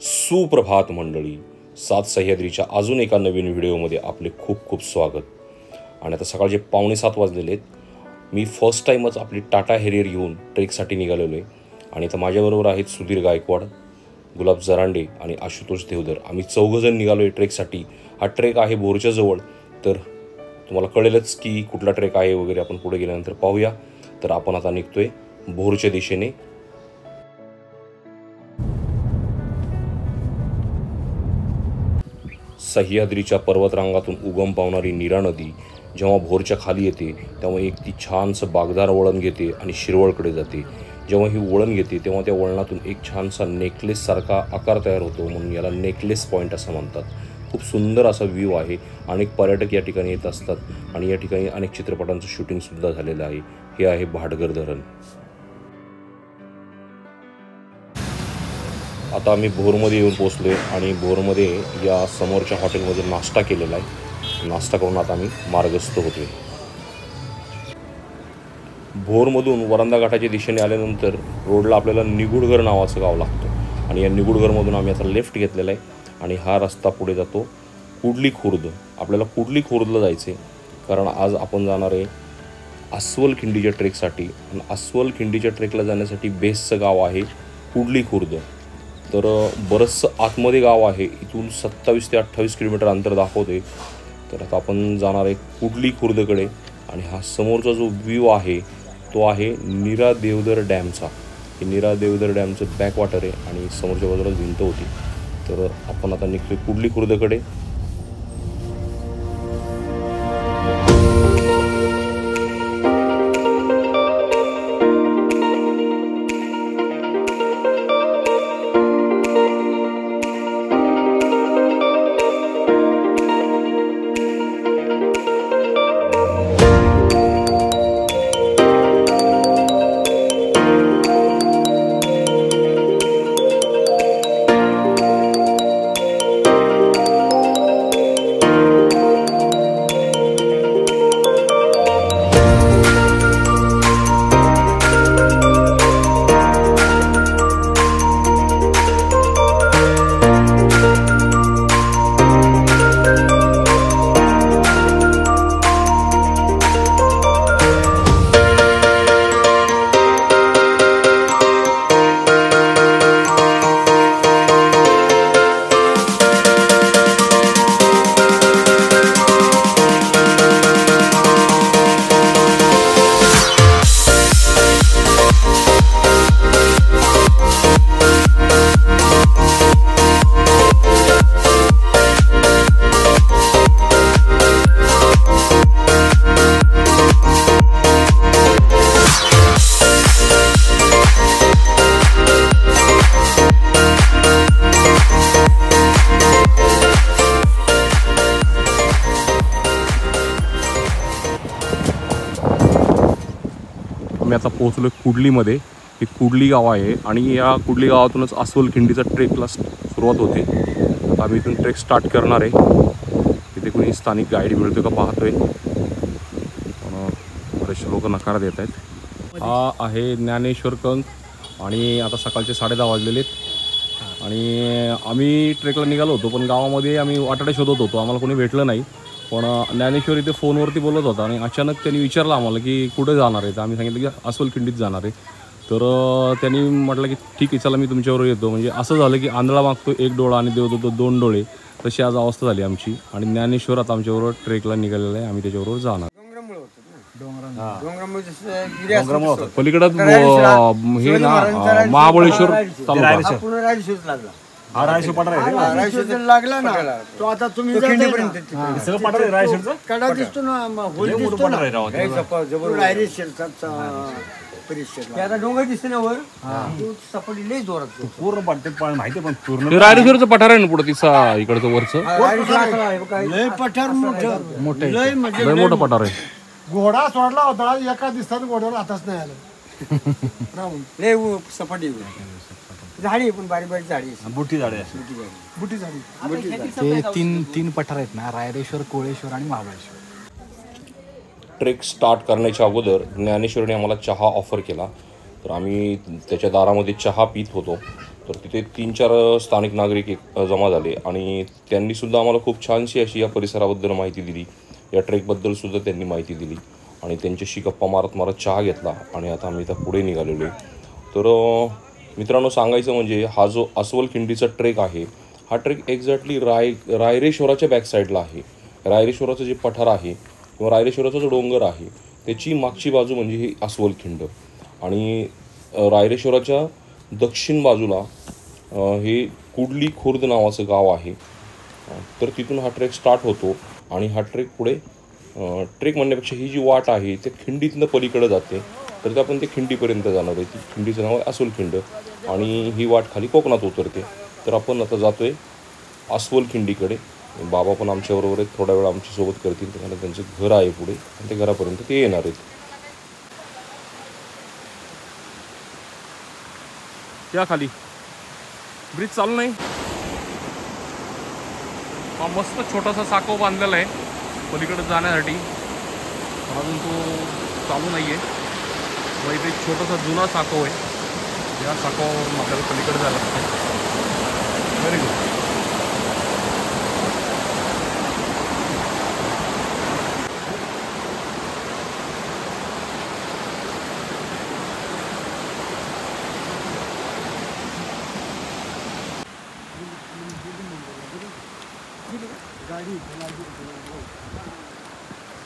सुप्रभात मंडळी, सात सह्याद्रीच्या अजून एका नवीन व्हिडिओमध्ये आपले खूप खूप स्वागत. आणि आता सकाळचे 6:45 वाजलेले आहेत. मी फर्स्ट टाईमच आपली टाटा हेरियर घेऊन ट्रेकसाठी निघालेलो आहे. आणि आता माझ्याबरोबर आहेत सुधीर गायकवाड, गुलाब जरांडे आणि आशुतोष देवधर. आम्ही 4 जण निघालो आहे ट्रेकसाठी. हा ट्रेक आहे भोरच्या जवळ, तर तुम्हाला कळेलच की कुठला ट्रेक आहे वगैरे आपण पुढे गेल्यानंतर पाहूया. तर आपण आता निघतोय भोरच्या दिशेने. सह्याद्रीच्या पर्वतरांगातून उगम पावणारी नीरा नदी जेव्हा भोरच्या खाली येते तेव्हा एक ती छानसं बागदार वळण घेते आणि शिरवळकडे जाते. जेव्हा ही वळण घेते तेव्हा त्या वळणातून एक छानसा नेकलेससारखा आकार तयार होतो, म्हणून याला नेकलेस पॉईंट असं म्हणतात. खूप सुंदर असा व्ह्यू आहे. अनेक पर्यटक या ठिकाणी येत असतात आणि या ठिकाणी अनेक चित्रपटांचं शूटिंगसुद्धा झालेलं आहे. हे आहे भाटघर धरण. आता आम्ही भोरमध्ये येऊन पोचलो आहे आणि भोरमध्ये या समोरच्या हॉटेलमध्ये नाश्ता केलेला आहे. नाश्ता करून आता आम्ही मार्गस्थ होतो आहे. भोरमधून वरंदा घाटाच्या दिशेने आल्यानंतर रोडला आपल्याला निगुडघर नावाचं गाव लागतं आणि या निगुडघरमधून आम्ही आता लेफ्ट घेतलेला आहे आणि हा रस्ता पुढे जातो कुडली खुर्द. आपल्याला कुडली खुर्दला जायचं आहे कारण आज आपण जाणार आहे अस्वल खिंडीच्या ट्रेकसाठी. आणि अस्वल खिंडीच्या ट्रेकला जाण्यासाठी बेस्टचं गाव आहे कुडली खुर्द. तर बरंचसं आतमध्ये गाव आहे. इथून 27 ते 28 किलोमीटर अंतर दाखवते. तर आता आपण जाणार आहे कुडली खुर्दकडे. आणि हा समोरचा जो व्ह्यू आहे तो आहे नीरा देवधर डॅमचा. हे नीरा देवधर डॅमचं बॅकवॉटर आहे आणि समोरच्या बाजूला भिंत होती. तर आपण आता निघतोय कुडली खुर्दकडे. आम्ही आता पोहोचलो कुडलीमध्ये. हे कुडली गाव आहे आणि या कुडली गावातूनच अस्वल खिंडीचा ट्रेकला सुरुवात होते. आता आम्ही इथून ट्रेक स्टार्ट करणार आहे. इथे कोणी स्थानिक गाईड मिळतो का पाहतोय, पण बरेचसे लोक नकार देत आहेत. हा आहे ज्ञानेश्वर कंक आणि आता सकाळचे 10:30 वाजलेले आहेत. आणि आम्ही ट्रेकला निघालो होतो, पण गावामध्ये आम्ही वाटाडे शोधत होतो. आम्हाला कोणी भेटलं नाही. पण ज्ञानेश्वर इथे फोनवरती बोलत होता आणि अचानक त्यांनी विचारलं आम्हाला की कुठे जाणार आहे. तर आम्ही सांगितलं की अस्वल खिंडीत जाणार आहे. तर त्यांनी म्हटलं की ठीक आहे, चला मी तुमच्याबरोबर येतो. म्हणजे असं झालं की आंधळा मागतो 1 डोळा आणि देव देतो 2 डोळे. तशी आज अवस्था झाली आमची. आणि ज्ञानेश्वर आता आमच्याबरोबर ट्रेकला निघालेला आहे. आम्ही त्याच्याबरोबर जाणार. पलीकडं हे ना महाबळेश्वर लागला ना तो. आता तुम्ही कडा दिसतो ना, डोंगर दिसते ना वर, सपाटी लई जोरात पूर्ण माहिती. पण पूर्ण रायरेश्वरचं पठार आहे ना पुढे तिचा इकडचं वरचं लय पठार मोठं लय मोठं पठार आहे. घोडा सोडला होता, एका दिवसात घोड्यावर हाताच नाही आलं. लय सपाटी झाडी, पण बारीक बारीक झाडी, बुटी झाडी. ते तीन पठार आहेत ना, रायरेश्वर, कोळेश्वर आणि महाबळेश्वर. ट्रेक स्टार्ट करण्याच्या अगोदर ज्ञानेश्वरने आम्हाला चहा ऑफर केला. तर आम्ही त्याच्या दारामध्ये चहा पित होतो. तर तिथे 3-4 स्थानिक नागरिक जमा झाले आणि त्यांनीसुद्धा आम्हाला खूप छानशी अशी या परिसराबद्दल माहिती दिली, या ट्रेकबद्दलसुद्धा त्यांनी माहिती दिली आणि त्यांच्याशी गप्पा मारत चहा घेतला आणि आता आम्ही इथं पुढे निघालेलो आहे. तर मित्रांनो, सांगायचं म्हणजे हा जो अस्वल खिंडीचा ट्रेक आहे, हा ट्रेक एक्झॅक्टली रायरेश्वराच्या बॅकसाईडला आहे. रायरेश्वराचं जे पठार आहे किंवा रायरेश्वराचा जो डोंगर आहे त्याची मागची बाजू म्हणजे ही अस्वल खिंड आणि रायरेश्वराच्या दक्षिण बाजूला हे कुडली खुर्द नावाचं गाव आहे. तर तिथून हा ट्रेक स्टार्ट होतो आणि हा ट्रेक पुढे ट्रेक म्हणण्यापेक्षा ही जी वाट आहे त्या खिंडीतनं पलीकडे जाते. तर ते आपण ते खिंडीपर्यंत जाणार आहे. ती खिंडीचं नाव आहे अस्वल खिंड आणि ही वाट खाली कोकणात उतरते. तर आपण आता जातो आहे अस्वल खिंडीकडे. बाबा पण आमच्याबरोबर आहेत, थोडा वेळ आमच्यासोबत करतील, कारण त्यांचं घर आहे पुढे आणि त्या घरापर्यंत ते येणार आहेत. त्या खाली ब्रिज चालू नाही. हा मस्त छोटासा साकव बांधलेला आहे पलीकडे जाण्यासाठी, अजून तो चालू नाही आहे. व इथे छोटासा जुना साकव आहे, या साकवावरून आपल्याला पलीकडे जायला लागतं. Very good.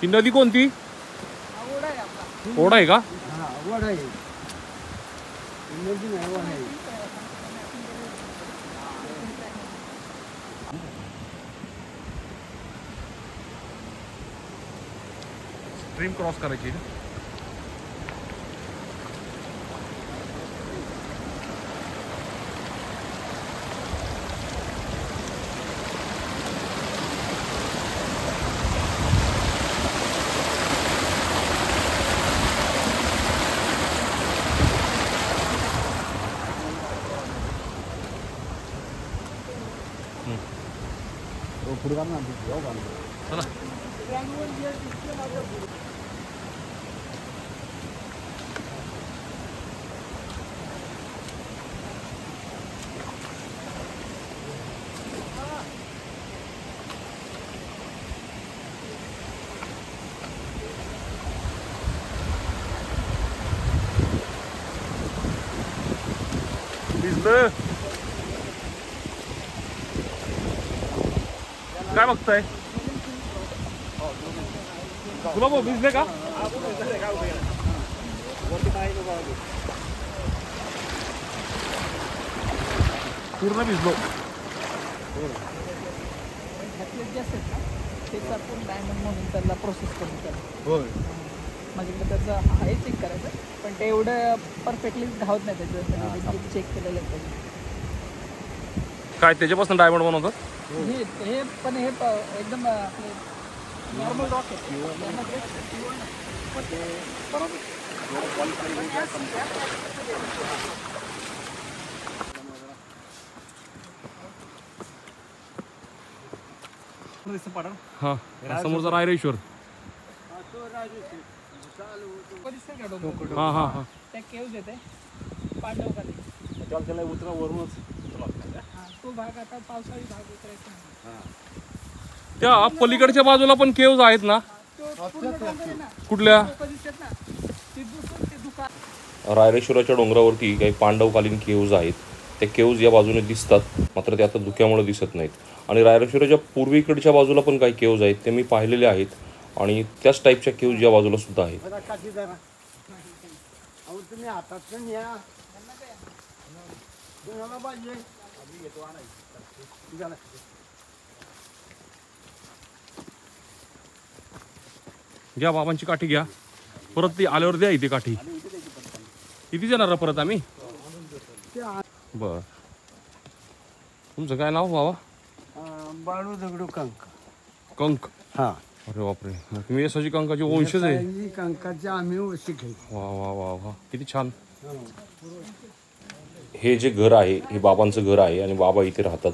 ही नदी कोणती? ओढा आहे का? स्ट्रीम क्रॉस करायची. चला. भिजलं काय बघताय? तुला भाऊ भिजले का? पूर्ण भिजलो. डायमंड म्हणून त्याला प्रोसेस करून त्याला म्हणजे त्याचं आहे चेक करायचं, पण ते एवढं परफेक्टली धावत नाही त्याचं चेक केलेलं आहे. काय त्याच्यापासून डायमंड बनवतात? हे पण हे एकदम नॉर्मल रॉक आहे. हा, समोरचा रायरेश्वर. हा हा हा. त्या केव्ज येते पांडवखाली. तो भाग आता पावसाळी भाग उतरायचा. त्या पलीकडच्या बाजूला पण केव्ज आहेत ना? कुठल्या? रायरेश्वराच्या डोंगरावरती काही पांडवकालीन केव्ज आहेत. त्या केव्ज या बाजूने दिसतात, मात्र ते आता धुक्यामुळे दिसत नाहीत. आणि रायरेश्वराच्या पूर्वेकडच्या बाजूला पण काही केव्ज आहेत, ते मी पाहिलेले आहेत आणि त्याच टाईपच्या केव्ज या बाजूला सुद्धा आहेत. घ्या बाबांची काठी घ्या, परत ती आल्यावर द्या इथे काठी. किती येणार परत आम्ही? बर. तुमचं काय नाव बाबा? बाळू दगडू कंक. कंक? हा. अरे बापरे, तुम्ही यशाची कंकाची वंशज आहे. कंकाचे आम्ही शिकले. वा वा वा वा, किती छान. हे जे घर आहे हे बाबांचं घर आहे आणि बाबा इथे राहतात.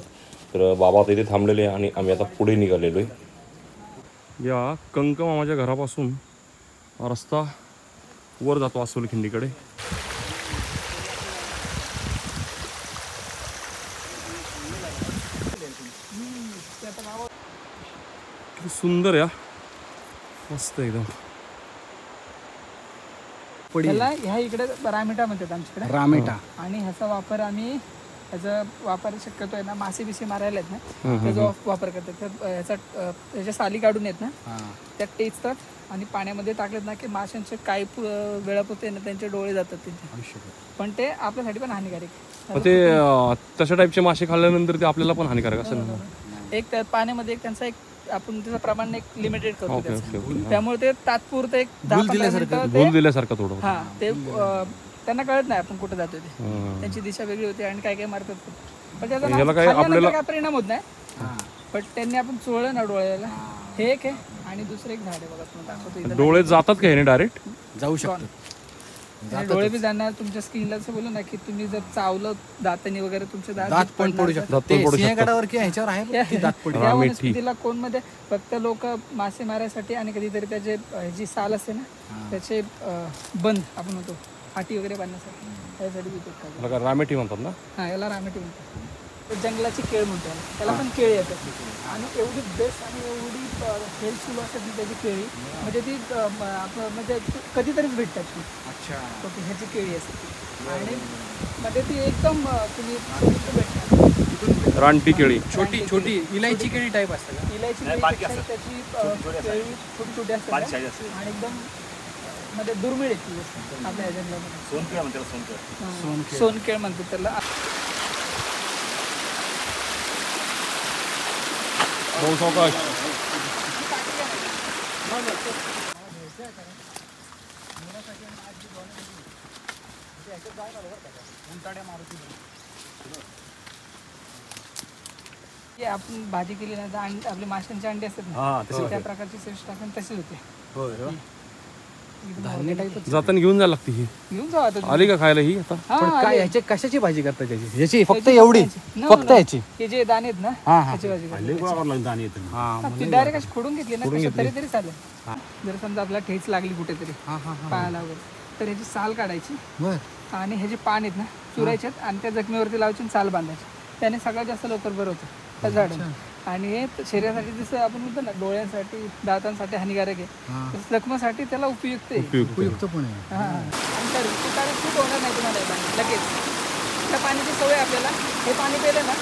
तर बाबा आता इथे थांबलेले आहे आणि आम्ही आता पुढे निघालेलो आहे. या कंक मामाच्या घरापासून रस्ता वर जातो अस्वल खिंडीकडे. सुंदर या मस्त एकदम. त्याला ह्या इकडे रामेटा म्हणतात आमच्याकडे रामेटा. आणि ह्याचा वापर आम्ही ह्याचा वापर शक्यतो आहे ना मासे बिसे मारायला आहेत ना त्याचा वापर करतात. त्याच्या साली काढून येत ना त्यात टेचतात आणि पाण्यामध्ये टाकलेत ना की माशांचे काही वेळापुरते ना त्यांचे डोळे जातात त्यांचे, पण ते आपल्यासाठी पण हानिकारक मग ते तशा टाईपचे मासे खाल्ल्यानंतर ते आपल्याला पण हानिकारक असेल ना. एक त्या पाण्यामध्ये एक त्यांचा एक आपण त्याचं प्रमाण एक लिमिटेड करतो ओके ओके ओके. त्यामुळे ते तात्पुरतं एक 10-15 मिनिटं भूल दिल्यासारखं थोडं. हा ते त्यांना कळत नाही आपण कुठे जातोय ते, त्यांची दिशा वेगळी होती आणि काय काय मारतात ते. पण त्याचा खाल्ल्यानंतर काय परिणाम होत नाही, पण त्यांनी आपण चोळलं ना डोळ्याला. हे एक आहे आणि दुसरं एक झाड आहे बघा तुम्ही दाखवतो इथं. डोळे जातात का ह्याने डायरेक्ट? जाऊ शकतो. डोळे बी जाणार तुमच्या स्किनला. असं बोलू ना की तुम्ही जर चावलं दातांनी वगैरे तुमचे दात पण पडू शकतात. सिंहगडावर किंवा ह्याच्यावर आहे दात पडू. या वनस्पतीला कोण मध्ये फक्त लोक मासे मारायसाठी आणि कधीतरी त्याचे जी साल असते ना त्याचे बंद आपण म्हणतो फाटी वगैरे बांधण्यासाठी त्यासाठी उपयोग करतात. रामेटी म्हणतात ना. हा याला रामेटी म्हणतात. जंगलाची केळ म्हणतो त्याला पण केळी येतात आणि एवढी बेस्ट आणि एवढी हेल्थफुल असतात ती त्याची केळी, म्हणजे ती म्हणजे कधीतरीच भेटतात ती. ओके ह्याची केळी असते आणि म्हणजे ती एकदम तुम्ही भेटणार. रानटी केळी छोटी छोटी इलायची केळी टाईप असते का? इलायची त्याची केळी छोटी छोटी असतात आणि एकदम म्हणजे दुर्मिळ येते आपल्या जंगलामध्ये. सोनकेळ म्हणतात त्याला. बहुत सावकाश. आपण भाजी केली ना तर आपले माशांचे अंडे असतात ना त्या प्रकारची सेस्ट टाकून तशी होते. जाताना घेऊन जायला लागते ही. घेऊन जाऊ आता आली का खायला ही आता? पण काय ह्याची कशाची भाजी करता त्याची? याची फक्त एवढी फक्त याची हे जे दाणे आहेत ना त्याची भाजी करतात. ती डायरेक्ट अशी खोडून घेतली ना तरी चालेल. जर समजा आपला ठेच लागली कुठेतरी पायाला वगैरे तर ह्याची साल काढायची आणि ह्याचे पान आहेत ना चुरायचे आणि त्या जखमेवरती लावायची आणि साल बांधायची. त्याने सगळ्यात जास्त लवकर बरं होतं त्या झाडाने. आणि हे शरीरासाठी जसं आपण म्हणतो ना डोळ्यांसाठी दातांसाठी हानिकारक आहे, जखमासाठी त्याला उपयुक्त आहे. उपयुक्त पण आहे. आणि ऋतुकाळात खूप होणार नाही तुम्हाला लगेच. त्या पाण्याची सवय आपल्याला. हे पाणी पिलं ना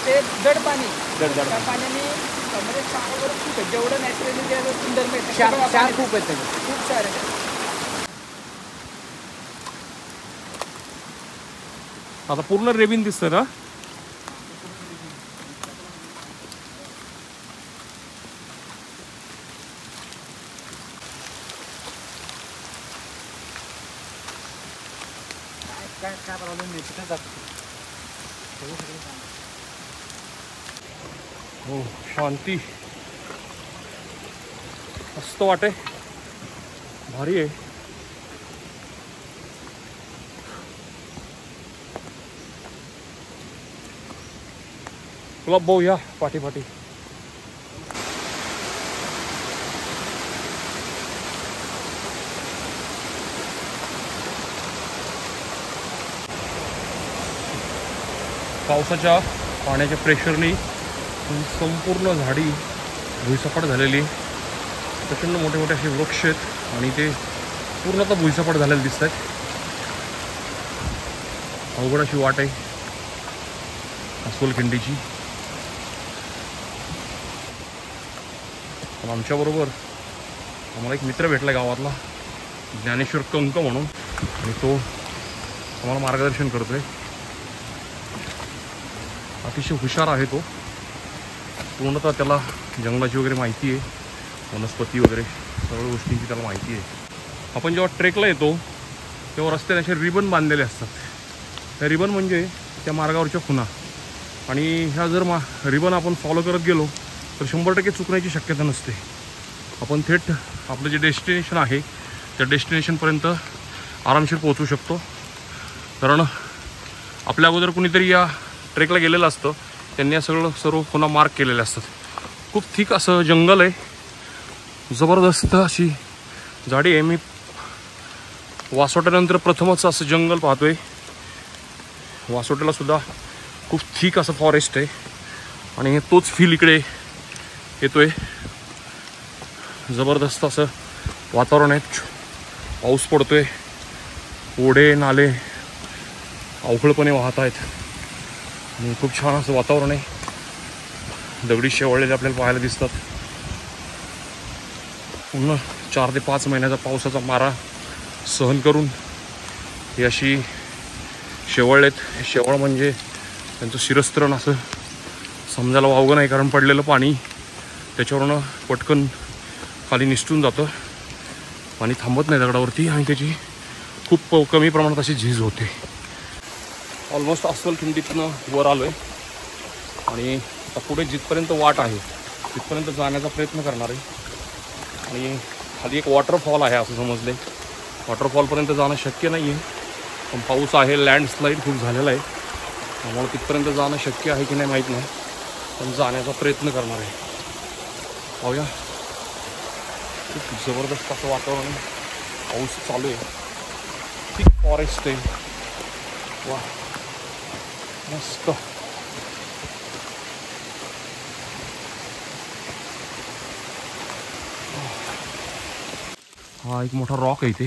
ते जड पाणी, त्या पाण्याने म्हणजे क्षार वगैरे खूप आहे. जेवढं नॅचरली जे सुंदर मिळतं क्षार खूप आहे त्याच्यात. खूप क्षार आहे. आता पूर्ण रेबिन दिसतं ना. काय प्रॉब्लेम नाही तिथे जातो. हो शांती मस्त वाटे, भारी आहे. गुलाब भाऊ या पाठी पाठी. पावसाच्या पाण्याच्या प्रेशरनी संपूर्ण झाडी भुईसपाट झालेली. प्रचंड मोठे मोठे असे वृक्ष आहेत आणि ते पूर्णतः भुईसपाट झालेले दिसत आहेत. अवघड अशी वाट आहे अस्वलखिंडीची. पण आमच्याबरोबर आम्हाला एक मित्र भेटला गावातला, ज्ञानेश्वर कंक म्हणून, आणि तो आम्हाला मार्गदर्शन करतोय. अतिशय हुशार आहे तो. पूर्णतः त्याला जंगलाची वगैरे माहिती आहे, वनस्पती वगैरे सगळ्या गोष्टींची त्याला माहिती आहे. आपण जेव्हा ट्रेकला येतो तेव्हा रस्त्याने असे रिबन बांधलेले असतात. त्या रिबन म्हणजे त्या मार्गावरच्या खुणा, आणि ह्या जर रिबन आपण फॉलो करत गेलो तर 100% चुकण्याची शक्यता नसते. आपण थेट आपलं जे डेस्टिनेशन आहे त्या डेस्टिनेशनपर्यंत आरामशीर पोहोचू शकतो. कारण आपल्या अगोदर कुणीतरी या ट्रेकला गेलेलं असतं, त्यांनी या सर्व खुणा मार्क केलेल्या असतात. खूप थिक असं जंगल आहे, जबरदस्त अशी झाडी आहे. मी वासोट्यानंतर प्रथमच असं जंगल पाहतोय. वासोट्याला सुद्धा खूप थिक असं फॉरेस्ट आहे आणि तोच फील इकडे येतोय. जबरदस्त असं वातावरण आहे. पाऊस पडतोय, ओढे नाले अवघडपणे वाहत आहेत आणि खूप छान असं वातावरण आहे. दगडी शेवाळलेले आपल्याला पाहायला दिसतात. पूर्ण 4 ते 5 महिन्याचा पावसाचा मारा सहन करून ही अशी शेवाळलेत. शेवाळ म्हणजे त्यांचं शिरस्त्रण असं समजायला वावगं नाही, कारण पडलेलं पाणी त्याच्यावरनं पटकन खाली निसटून जातं. पाणी थांबत नाही दगडावरती आणि त्याची खूप कमी प्रमाणात अशी झीज होते. ऑलमोस्ट अस्वल खिंडीतनं वर आलो आहे आणि आता पुढे जिथपर्यंत वाट आहे तिथपर्यंत जाण्याचा प्रयत्न करणार आहे. आणि खाली एक वॉटरफॉल आहे असं समजलं आहे. वॉटरफॉलपर्यंत जाणं शक्य नाही आहे, पण पाऊस आहे, लँडस्लाईड खूप झालेला आहे, त्यामुळे तिथपर्यंत जाणं शक्य आहे की नाही माहीत नाही, पण जाण्याचा प्रयत्न करणार आहे. पाहूया. खूप जबरदस्त असं वातावरण आहे, पाऊस चालू आहे, थिक फॉरेस्ट आहे. वा मस्त. हा एक मोठा रॉक आहे इथे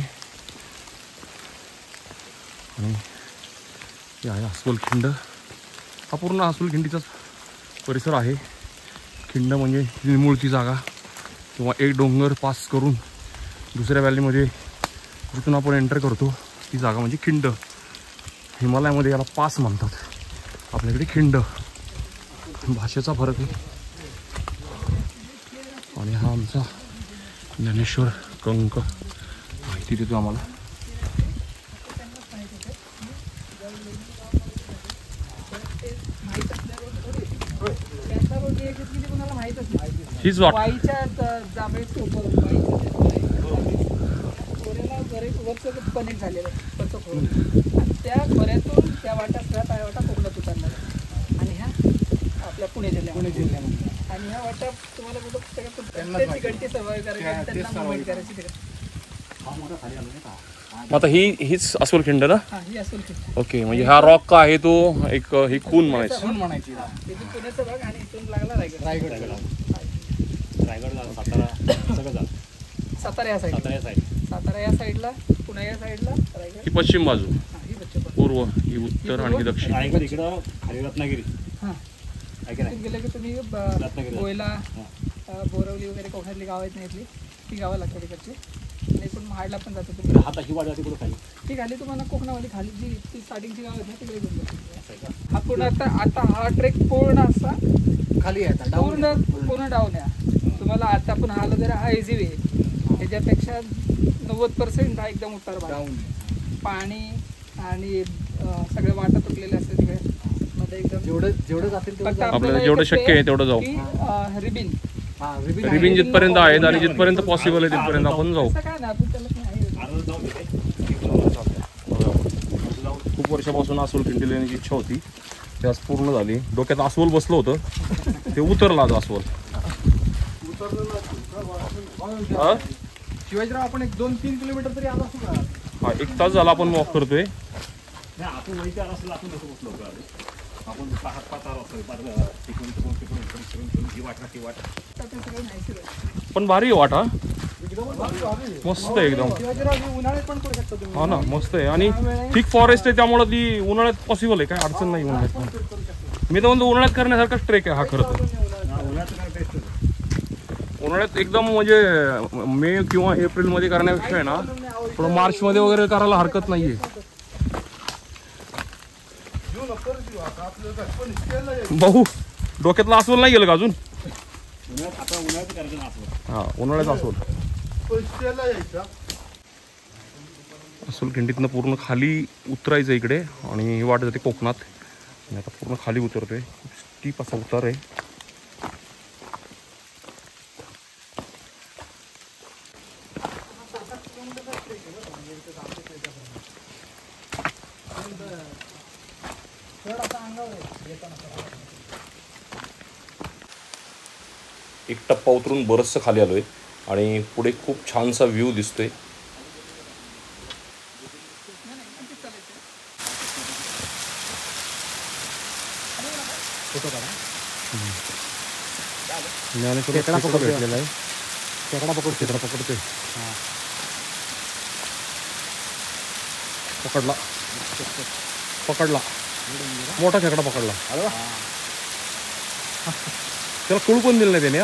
आणि हे आहे अस्वल खिंड. हा पूर्ण अस्वल खिंडीचाच परिसर आहे. खिंड म्हणजे निमुळती जागा किंवा एक डोंगर पास करून दुसऱ्या व्हॅलीमध्ये जिथून आपण एंटर करतो ती जागा म्हणजे खिंड. हिमालयामध्ये याला पास म्हणतात, आपल्याकडे खिंड. भाषेचा फरक आहे. आणि हा आमचा ज्ञानेश्वर कंक माहिती देतो आम्हाला. हीच वाट कनेक्ट झालेलं त्या खोऱ्यातून त्या वाटा सगळ्या पायवाटा कोकणात उतरणार आणि ह्या आपल्या पुणे जिल्ह्यामध्ये आणि ह्या वाटा तुम्हाला कुठं तिकडची सवय करायची, त्यांना मुवमेंट करायची तिकडे. आता हीच अस्वल खिंड ना? हा ही अस्वल खिंड. ओके, म्हणजे हा रॉक का आहे तो एक ही खून म्हणायची. इथून पुण्याचा भाग आणि इथून लागला रायगड. सातारा या साईडला, पुणे या साईडला रायगड. ही पश्चिम बाजू, ही पश्चिम बाजू. पूर्व, ही उत्तर आणि ही दक्षिण. रत्नागिरी. हां तिथून गेलं की तुम्ही कोयला, बोरवली वगैरे कोकणातली गावं आहेत ना इथली, ती गावं लागतात तिकडची. आणि इकडून महाडला पण जातो तुम्ही. आता ही वाट जाते कुठं खाली? ती खाली तुम्हाला कोकणावाली खाली जी ती स्टार्टिंगची गाव आहेत ना तिकडे घेऊन जातो. हा पूर्ण आता हा ट्रेक पूर्ण असा खाली आहे पूर्ण डाऊन आहे. तुम्हाला आता पण हा जरा हा इझी वे, ह्याच्यापेक्षा 90% हा एकदम उतार भाग. पाणी आणि सगळे वाटा तुटलेले असते तिकडे मध्ये एकदम. जेवढं जातील आपल्याला जेवढं शक्य आहे तेवढं जाऊ. रिबिन जिथपर्यंत आहेत आणि जिथपर्यंत पॉसिबल आहे तिथपर्यंत आपण जाऊ. काय ना आपण त्याला खूप वर्षापासून अस्वल खिंडीला येण्याची इच्छा होती, ते आज पूर्ण झाली. डोक्यात अस्वल बसलं होतं, ते उतरलं आज अस्वल. शिवाजीराव आपण 1-2-3 किलोमीटर तरी आलो असू का? हा 1 तास झाला आपण वॉक करतोय. आपण वैचार असला आपण कसं बसलो आपण पण भारी आहे वाटा, मस्त आहे एकदम. उन्हाळ्यात पण करू शकतो तुम्ही. हा ना, मस्त आहे आणि थिक फॉरेस्ट आहे त्यामुळे ती उन्हाळ्यात पॉसिबल आहे, काय अडचण नाही उन्हाळ्यात. मी तर म्हणतो उन्हाळ्यात करण्यासारखाच ट्रेक आहे हा खरं तर. उन्हाळ्यात एकदम म्हणजे मे किंवा एप्रिलमध्ये करण्यापेक्षा आहे ना थोडं मार्चमध्ये वगैरे करायला हरकत नाही आहे. भाऊ डोक्यातला अस्वल नाही गेलं का अजून? हा उन्हाळ्यात अस्वल. अस्वल खिंडीतनं पूर्ण खाली उतरायचं इकडे आणि ही वाट जाते कोकणात. आणि आता पूर्ण खाली उतरतोय, खूप स्टीप असा उतार आहे. एक टप्पा उतरून बरचसं खाली आलोय आणि पुढे खूप छानसा व्ह्यू दिसतोय. ज्ञानेश्वर भेटलेला आहे. खेकडा पकडते पकडला मोठा खेकडा पकडला. त्याला कुळ पण दिलं नाही त्याने.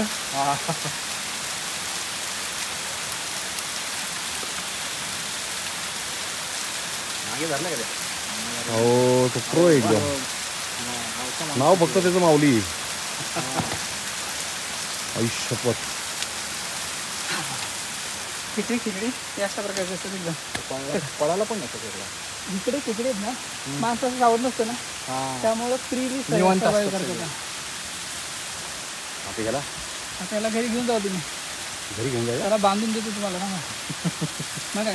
हो तो प्रो एकदम. नाव फक्त त्याचं माऊली. आयुष्यपत खेकडे हे अशा प्रकारचे असतात एकदम. पळायला पण नसतं खेकडा. इकडे खेकडे आहेत ना माणसाचं सावध नसतं ना त्यामुळं फ्रीली सर्वाइव्ह करतात. आता याला घरी घेऊन जाऊ तुम्ही. घरी घेऊन जायला त्याला बांधून देतो तुम्हाला ना मग काय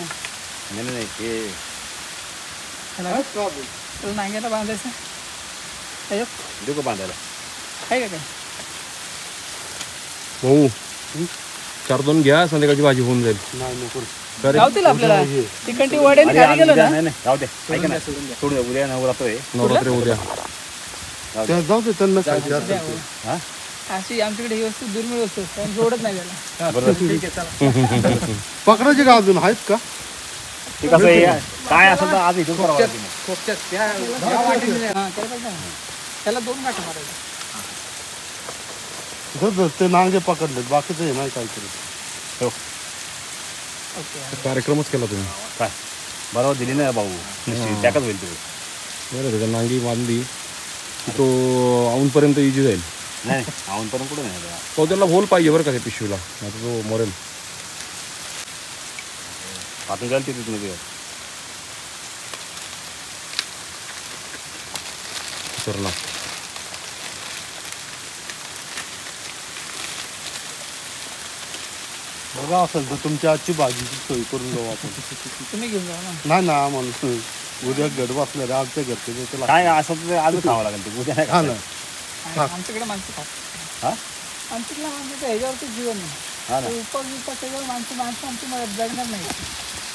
नाही ते त्याला नांग्याला बांधायचं त्याच्यात देऊ का बांधायला. आहे का काय भाऊ 4-2 घ्या संध्याकाळची भाजी होऊन जाईल. गावतील आपल्याला तिकडची वड्याने खाली गेलो ना. नाही जाऊ दे ऐका ना सोडून द्या. उद्या नवरात्र नवरात्री उद्या जाऊ दे त्यांना काय हा अशी आमच्याकडे ही वस्तू दुर्मिळ वस्तू असते आणि जोडत नाही त्याला. बरोबर ठीक आहे चला. पकडायचे का अजून आहेत का? ते कसं आहे काय असेल तर आज इथून करावं लागेल. हा, त्याला पाहिजे ना. त्याला 2 गाठा मारायचं. धर ते नांगे पकडलेत बाकीचं हे नाही काय करत. ओके कार्यक्रमच केला तुम्ही. काय बरोबर दिली ना भाऊ निश्चित त्याकच होईल तुम्ही. बरं त्याच्या नांगी बांधली की तो औंधपर्यंत इजी जाईल. नाही आवूनपर्यंत कुठं नाही आता. तो त्याला होल पाहिजे बरं का त्या पिशवीला नाही तो मरेल. आपण जाईल तिथे तुम्ही सरला बघा असेल तर तुमच्या आजची भाजीची सोय करून जाऊ आपण. तुम्ही घेऊन जा ना. नाही ना म्हणून उद्या गड बसल्या रे आमच्या घरचे त्याला काय असं तर आजच खावं लागेल ते उद्या नाही हा खायचं. ना आमच्याकडे माणसं खातात. हा आमच्याकडे माणसाचं ह्याच्यावरती जीवन हा नाही. उपवास त्याच्यावर माणसं आमची मदत जगणार नाही.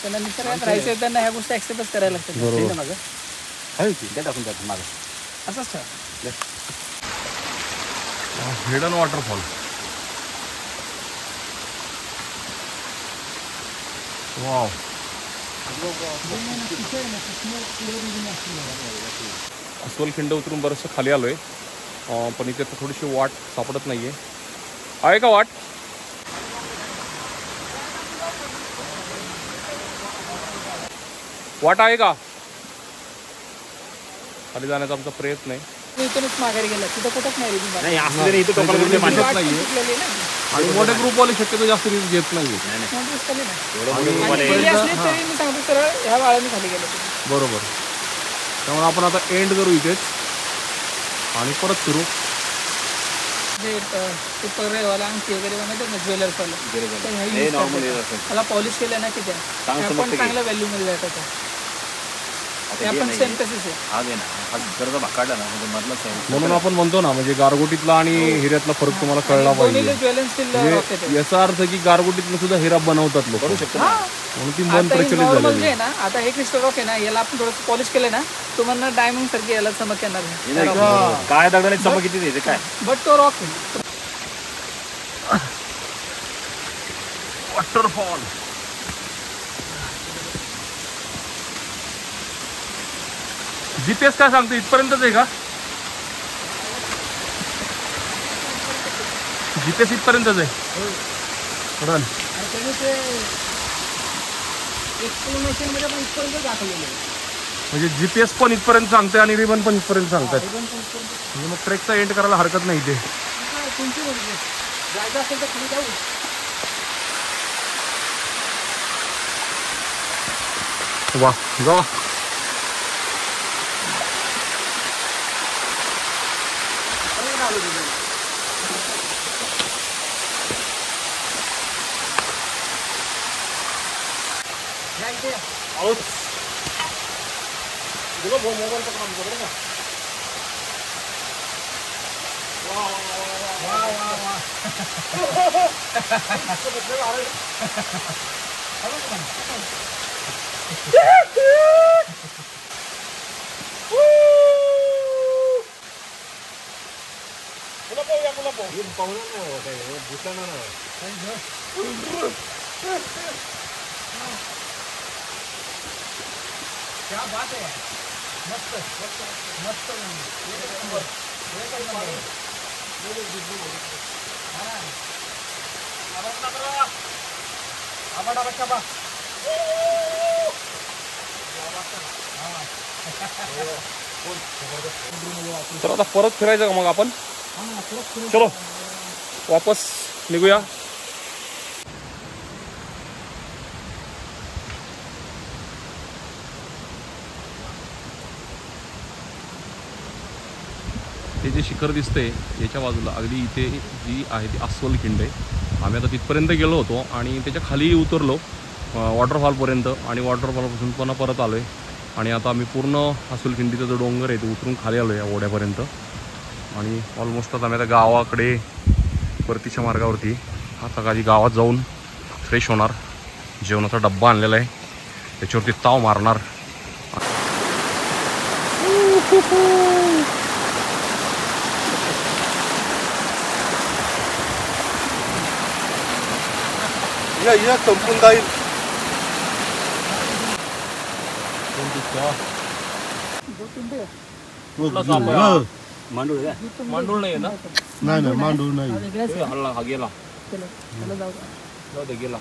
त्यांना निसर्गात राहायचं त्यांना ह्या गोष्टी ऍक्सेप्टच करायला लागतात. ठीक आहे माझं आहे की ते टाकून त्यात माझं असंच ठरव. Hidden waterfall. वाव अस्वलखिंड उतरून बरंचसं खाली आलोय पण इथे तर थोडीशी वाट सापडत नाहीये. आहे का वाट? वाट आहे का? खाली जाण्याचा आमचा प्रयत्न आहे. इथूनच माघारी गेला तिथं कुठंच नाही रे तुम्ही. नाही असं जरी इथं टोकाला कुठे मांडत वाट नाहीये. चुकलेली ना. आणि मोठे ग्रुपवाले शक्यतो जास्त रिस्क घेत नाही. मोठी रिस्क आली ना. एवढं मोठं आणि तुम्हाला पहिली असली तरी मी सांगतो सरळ ह्या वाळाने खाली गेलो. बरोबर. त्यामुळे आपण आता एंड करू इथेच आणि परत फिरू. जे पेपरवाला अंगठी वगैरे बनवतात ना ज्वेलर्सवाला हे नॉर्मल येत असेल. मला पॉलिश केलं ना की त्या चांगलं पण समजतं की. चांगल्या व्हॅल्यू मध्ये जातात. आता ते हे आपण नाही. सेम तसेच आहे. हा दे ना हा गरजा भाकाडला ना म्हणजे मधलाच आहे. म्हणून आपण म्हणतो ना म्हणजे गारगोटीतला आणि हिऱ्यातला फरक तुम्हाला कळला पाहिजे. दोन्हीला ज्वेलर्स स्टील रॉकेट आहे. म्हणजे याचा अर्थ की गारगोटीतलं सुद्धा हिरा बनवतात लोक. करू शकतो हा. म्हणून ती मन आता प्रचलित नॉर्मल झालेली जे आहे ना आता हे क्रिस्टल रॉक आहे ना याला आपण थोडंसं पॉलिश केलं ना तुम्हाला डायमंड सारखी याला चमक येणार हे नाही का? काय दगडाला चमक किती द्यायचे काय बट तो रॉक आहे. वॉटरफॉल. जीपीएस काय सांगतो इथपर्यंतच आहे का? जीपीएस इथपर्यंतच आहे. रन एक्सप्लेनेशन मध्ये पण इथपर्यंत दाखवलेलं आहे. म्हणजे जीपीएस पण इथपर्यंत सांगते आणि रिबन पण इथपर्यंत सांगतात. म्हणजे मग ट्रेकचा एंड करायला हरकत नाही ते. तुमची मर्जी. जायचं असेल तर खाली जाऊ. वा जा. क्या बात आहे, मस्त मस्त मस्त तर आता परत फिरायचं का मग आपण? चलो वापस निघूया. हे जे शिखर दिसतंय याच्या बाजूला अगदी इथे जी आहे ती अस्वल खिंड आहे. आम्ही आता तिथपर्यंत गेलो होतो आणि त्याच्या खाली उतरलो वॉटरफॉलपर्यंत आणि वॉटरफॉलपासून पुन्हा परत आलो आहे. आणि आता आम्ही पूर्ण अस्वल खिंडीचा जो डोंगर आहे तो उतरून खाली आलो आहे या ओढ्यापर्यंत. आणि ऑलमोस्ट आता आम्ही आता गावाकडे परतीच्या मार्गावरती आता काही गावात जाऊन फ्रेश होणार. जेवणाचा डब्बा आणलेला आहे त्याच्यावरती ताव मारणार. या संपून जाईल. मांडूळ नाही ना? नाही मांडू नाही. हल्ला हा गेला गेला.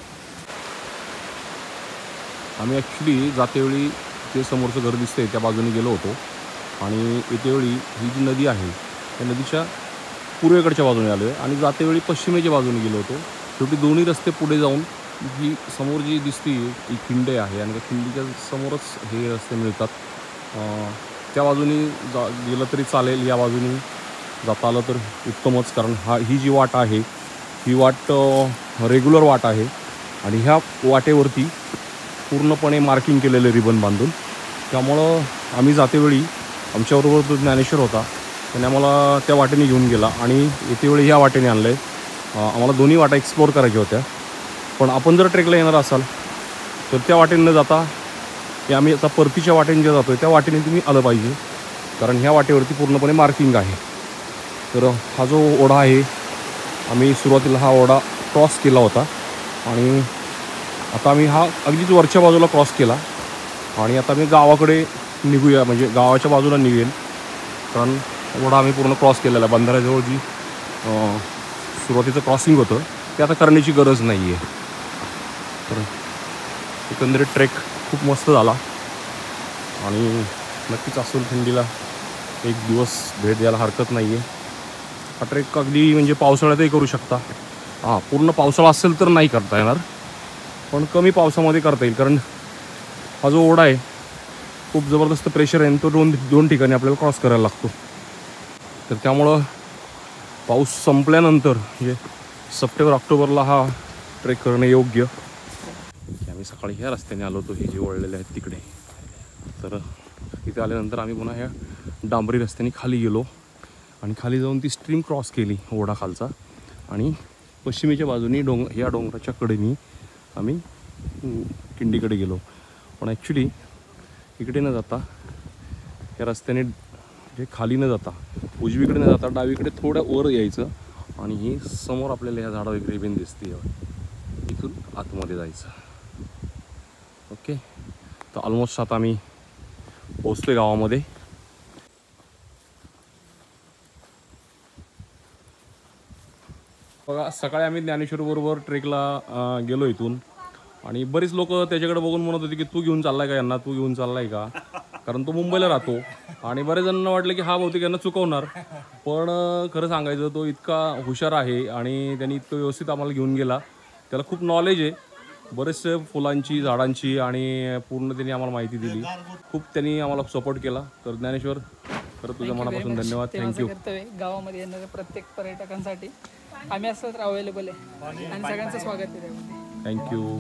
आम्ही ॲक्च्युली जातेवेळी ते समोरचं घर दिसतंय त्या बाजूने गेलो होतो आणि येतेवेळी ही जी नदी आहे त्या नदीच्या पूर्वेकडच्या बाजूने आलो आहे आणि जातेवेळी पश्चिमेच्या बाजूने गेलो होतो. शेवटी दोन्ही रस्ते पुढे जाऊन ही समोर जी दिसती ही खिंड आहे आणि त्या खिंडीच्या समोरच हे रस्ते मिळतात. त्या बाजूनी गेलं तरी चालेल, या बाजूनी जाता आलं तर उत्तमच. कारण ही जी वाट आहे ही वाट रेग्युलर वाट आहे आणि ह्या वाटेवरती पूर्णपणे मार्किंग केलेलं रिबन बांधून. त्यामुळं आम्ही जातेवेळी आमच्याबरोबर जो ज्ञानेश्वर होता त्याने आम्हाला त्या वाटेने घेऊन गेला आणि येतेवेळी ह्या वाटेने आणलं आहे. आम्हाला दोन्ही वाटा एक्सप्लोअर करायच्या होत्या. पण आपण जर ट्रेकला येणार असाल तर त्या वाटेने न जाता आम्ही आता परतीच्या वाटेने जे जातो आहे त्या वाटेने तुम्ही आलं पाहिजे. कारण ह्या वाटेवरती पूर्णपणे मार्किंग आहे. तर हा जो ओढा आहे आम्ही सुरुवातीला हा ओढा क्रॉस केला होता आणि आता आम्ही हा अगदीच वरच्या बाजूला क्रॉस केला आणि आता आम्ही गावाकडे निघूया, म्हणजे गावाच्या बाजूला निघेल. कारण ओढा आम्ही पूर्ण क्रॉस केलेला आहे. बंधाऱ्याजवळ जी सुरुवातीचं क्रॉसिंग होतं ते आता करण्याची गरज नाही आहे. तर एकंदरीत ट्रेक खूप मस्त झाला आणि नक्कीच अस्वल खिंडीला एक दिवस भेट द्यायला हरकत नाही आहे. हा ट्रेक अगदी म्हणजे पावसाळ्यातही करू शकता. पूर्ण पावसाळा असेल तर नाही करता येणार, पण कमी पावसामध्ये करता येईल. कारण हा जो ओढा आहे खूप जबरदस्त प्रेशर आहे आणि तो दोन ठिकाणी आपल्याला क्रॉस करायला लागतो. तर त्यामुळं पाऊस संपल्यानंतर म्हणजे सप्टेंबर ऑक्टोबरला हा ट्रेक करणं योग्य. आम्ही सकाळी ह्या रस्त्याने आलो होतो, हे जे वळलेले आहेत तिकडे. तर इथे आल्यानंतर आम्ही पुन्हा ह्या डांबरी रस्त्याने खाली गेलो आणि खाली जाऊन ती स्ट्रीम क्रॉस केली ओढा खालचा आणि पश्चिमेच्या बाजूनी ह्या डोंगराच्या कडेनी आम्ही खिंडीकडे गेलो. पण ॲक्च्युली इकडे न जाता या रस्त्याने जे खाली न जाता उजवीकडे न जाता डावीकडे थोड्या वर यायचं आणि ही समोर आपल्याला ह्या झाडावर एक रेबीन दिसते, इथून आतमध्ये जायचं. ओके, तर ऑलमोस्ट आता आम्ही पोचतोय गावामध्ये. बघा, सकाळी आम्ही ज्ञानेश्वरबरोबर ट्रेकला गेलो इथून आणि बरीच लोक त्याच्याकडे बघून म्हणत होते की तू घेऊन चाललाय का यांना, तू घेऊन चाललाय का, कारण तो मुंबईला राहतो. आणि बरेच जणांना वाटलं की हा बहुतेक यांना चुकवणार, पण खरं सांगायचं तो इतका हुशार आहे आणि त्यांनी इतकं व्यवस्थित आम्हाला घेऊन गेला. त्याला खूप नॉलेज आहे बरेचसे फुलांची, झाडांची आणि पूर्ण त्यांनी आम्हाला माहिती दिली. खूप त्यांनी आम्हाला सपोर्ट केला. तर ज्ञानेश्वर, खरं तुझ्या मनापासून धन्यवाद. थँक्यू. गावामध्ये येणाऱ्या प्रत्येक पर्यटकांसाठी आम्ही असंच अवेलेबल आहे आणि सगळ्यांचं स्वागत आहे. थँक्यू.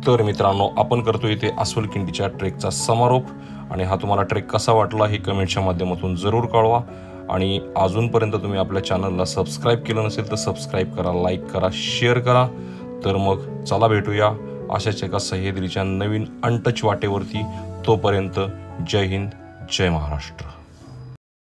तर मित्रांनो, आपण करतो इथे अस्वल खिंडीच्या ट्रेकचा समारोप आणि हा तुम्हाला ट्रेक कसा वाटला हे कमेंटच्या माध्यमातून जरूर कळवा. आणि अजूनपर्यंत तुम्ही आपल्या चॅनलला सबस्क्राईब केलं नसेल तर सबस्क्राईब करा, लाईक करा, शेअर करा. तर मग चला भेटूया अशाच एका सह्याद्रीच्या नवीन अनटच वाटेवरती. तोपर्यंत जय हिंद, जय महाराष्ट्र.